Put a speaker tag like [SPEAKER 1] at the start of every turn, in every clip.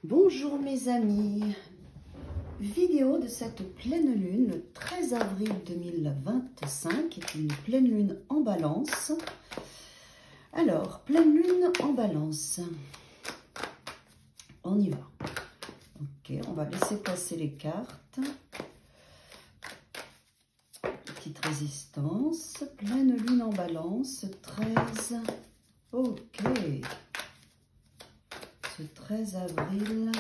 [SPEAKER 1] Bonjour mes amis, vidéo de cette pleine lune le 13 avril 2025, qui est une pleine lune en balance. Alors, pleine lune en balance, on y va. Ok, on va laisser passer les cartes. Petite résistance, pleine lune en balance, 13, ok. Ce 13 avril.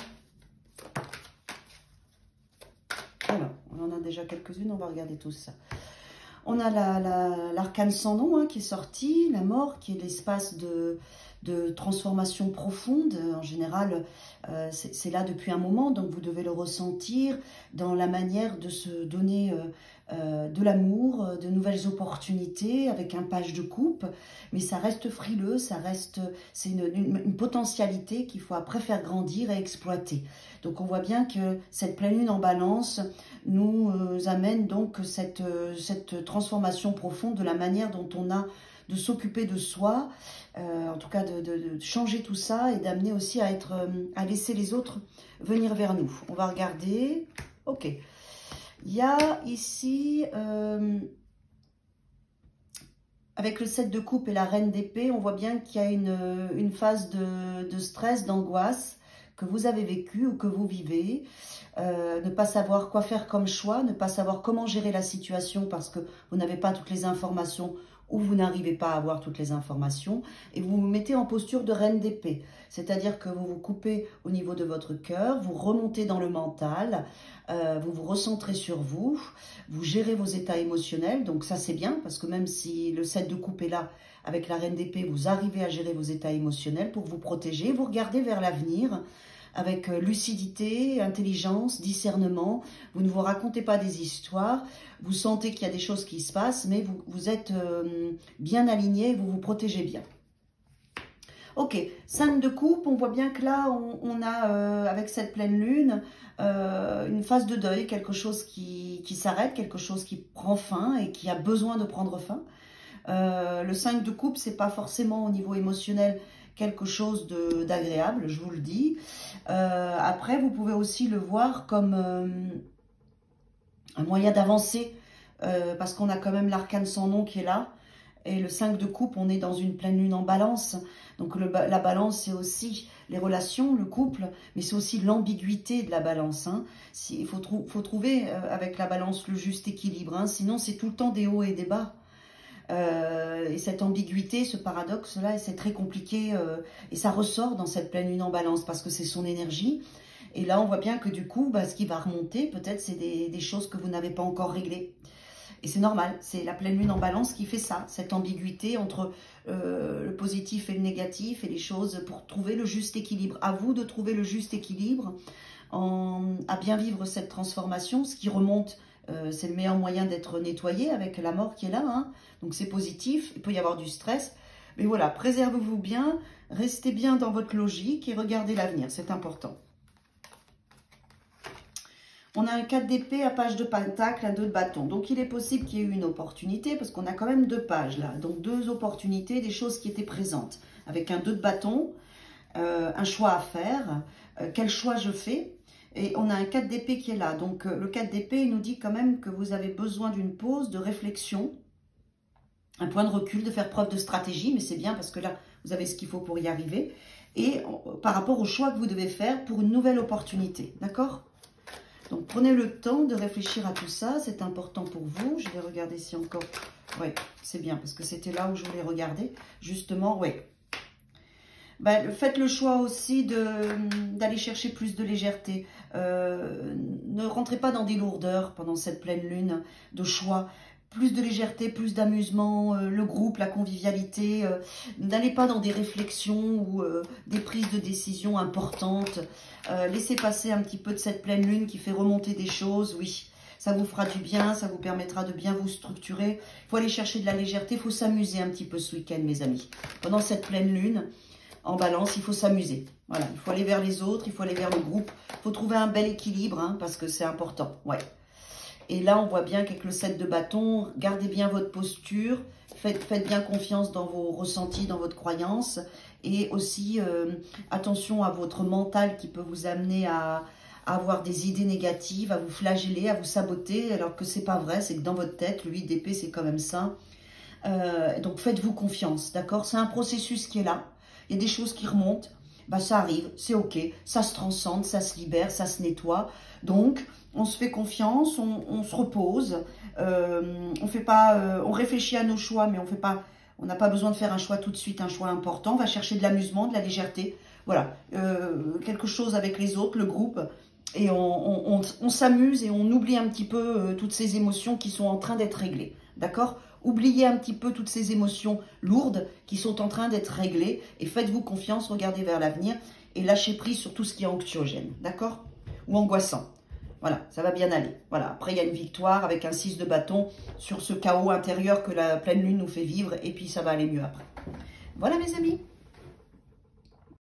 [SPEAKER 1] Alors, on en a déjà quelques-unes, on va regarder tout ça. On a l'arcane sans nom qui est sorti, la mort, qui est l'espace de transformation profonde. En général, c'est là depuis un moment, donc vous devez le ressentir dans la manière de se donner de l'amour, de nouvelles opportunités avec un page de coupe, mais ça reste frileux, c'est une potentialité qu'il faut après faire grandir et exploiter. Donc on voit bien que cette pleine lune en balance nous amène donc cette transformation profonde de la manière dont on a de s'occuper de soi, en tout cas de changer tout ça et d'amener aussi à laisser les autres venir vers nous. On va regarder, ok. Il y a ici, avec le 7 de coupe et la reine d'épée, on voit bien qu'il y a une phase de stress, d'angoisse que vous avez vécu ou que vous vivez. Ne pas savoir quoi faire comme choix, ne pas savoir comment gérer la situation parce que vous n'avez pas toutes les informations ou vous n'arrivez pas à avoir toutes les informations, et vous vous mettez en posture de reine d'épée. C'est-à-dire que vous vous coupez au niveau de votre cœur, vous remontez dans le mental, vous vous recentrez sur vous, vous gérez vos états émotionnels, donc ça c'est bien, parce que même si le 7 de coupe est là, avec la reine d'épée, vous arrivez à gérer vos états émotionnels pour vous protéger, vous regardez vers l'avenir, avec lucidité, intelligence, discernement. Vous ne vous racontez pas des histoires, vous sentez qu'il y a des choses qui se passent, mais vous êtes bien aligné, vous vous protégez bien. Ok, 5 de coupe, on voit bien que là, on a, avec cette pleine lune, une phase de deuil, quelque chose qui s'arrête, quelque chose qui prend fin et qui a besoin de prendre fin. Le 5 de coupe, c'est pas forcément au niveau émotionnel quelque chose d'agréable, je vous le dis. Après, vous pouvez aussi le voir comme un moyen d'avancer, parce qu'on a quand même l'arcane sans nom qui est là. Et le 5 de coupe, on est dans une pleine lune en balance. Donc la balance, c'est aussi les relations, le couple, mais c'est aussi l'ambiguïté de la balance. Il faut trouver avec la balance le juste équilibre. Sinon, c'est tout le temps des hauts et des bas. Et cette ambiguïté, ce paradoxe-là, c'est très compliqué et ça ressort dans cette pleine lune en balance parce que c'est son énergie. Et là, on voit bien que du coup, ce qui va remonter, peut-être, c'est des choses que vous n'avez pas encore réglées. Et c'est normal, c'est la pleine lune en balance qui fait ça, cette ambiguïté entre le positif et le négatif et les choses pour trouver le juste équilibre. À vous de trouver le juste équilibre, à bien vivre cette transformation, ce qui remonte. C'est le meilleur moyen d'être nettoyé avec la mort qui est là. Donc c'est positif, il peut y avoir du stress. Mais voilà, préservez-vous bien, restez bien dans votre logique et regardez l'avenir, c'est important. On a un 4 d'épée à page de pentacle, un 2 de bâton. Donc il est possible qu'il y ait eu une opportunité parce qu'on a quand même 2 pages là. Donc 2 opportunités, des choses qui étaient présentes. Avec un 2 de bâton, un choix à faire. Quel choix je fais ? Et on a un 4 d'épée qui est là. Donc, le 4 d'épée, il nous dit quand même que vous avez besoin d'une pause, de réflexion, un point de recul, de faire preuve de stratégie. Mais c'est bien parce que là, vous avez ce qu'il faut pour y arriver. Et par rapport au choix que vous devez faire pour une nouvelle opportunité. D'accord ? Donc, prenez le temps de réfléchir à tout ça. C'est important pour vous. Je vais regarder si encore... Oui, c'est bien parce que c'était là où je voulais regarder. Justement, oui. Faites le choix aussi d'aller chercher plus de légèreté. Ne rentrez pas dans des lourdeurs pendant cette pleine lune de choix. Plus de légèreté, plus d'amusement, le groupe, la convivialité. N'allez pas dans des réflexions ou des prises de décision importantes. Laissez passer un petit peu de cette pleine lune qui fait remonter des choses, oui. Ça vous fera du bien, ça vous permettra de bien vous structurer. Il faut aller chercher de la légèreté, il faut s'amuser un petit peu ce week-end, mes amis. Pendant cette pleine lune, en balance, il faut s'amuser. Voilà, il faut aller vers les autres, il faut aller vers le groupe. Il faut trouver un bel équilibre, parce que c'est important. Ouais. Et là, on voit bien qu'avec le 7 de bâton, gardez bien votre posture, faites bien confiance dans vos ressentis, dans votre croyance. Et aussi, attention à votre mental qui peut vous amener à avoir des idées négatives, à vous flageller, à vous saboter, alors que c'est pas vrai, c'est que dans votre tête, le 8 d'épée, c'est quand même ça. Donc faites-vous confiance, d'accord? C'est un processus qui est là. Il y a des choses qui remontent, bah, ça arrive, c'est ok, ça se transcende, ça se libère, ça se nettoie. Donc, on se fait confiance, on se repose, on réfléchit à nos choix, mais on n'a pas besoin de faire un choix tout de suite, un choix important. On va chercher de l'amusement, de la légèreté, voilà, quelque chose avec les autres, le groupe, et on s'amuse et on oublie un petit peu toutes ces émotions qui sont en train d'être réglées, d'accord? Oubliez un petit peu toutes ces émotions lourdes qui sont en train d'être réglées et faites-vous confiance, regardez vers l'avenir et lâchez prise sur tout ce qui est anxiogène, d'accord? Ou angoissant. Voilà, ça va bien aller. Voilà, après il y a une victoire avec un 6 de bâton sur ce chaos intérieur que la pleine lune nous fait vivre et puis ça va aller mieux après. Voilà mes amis.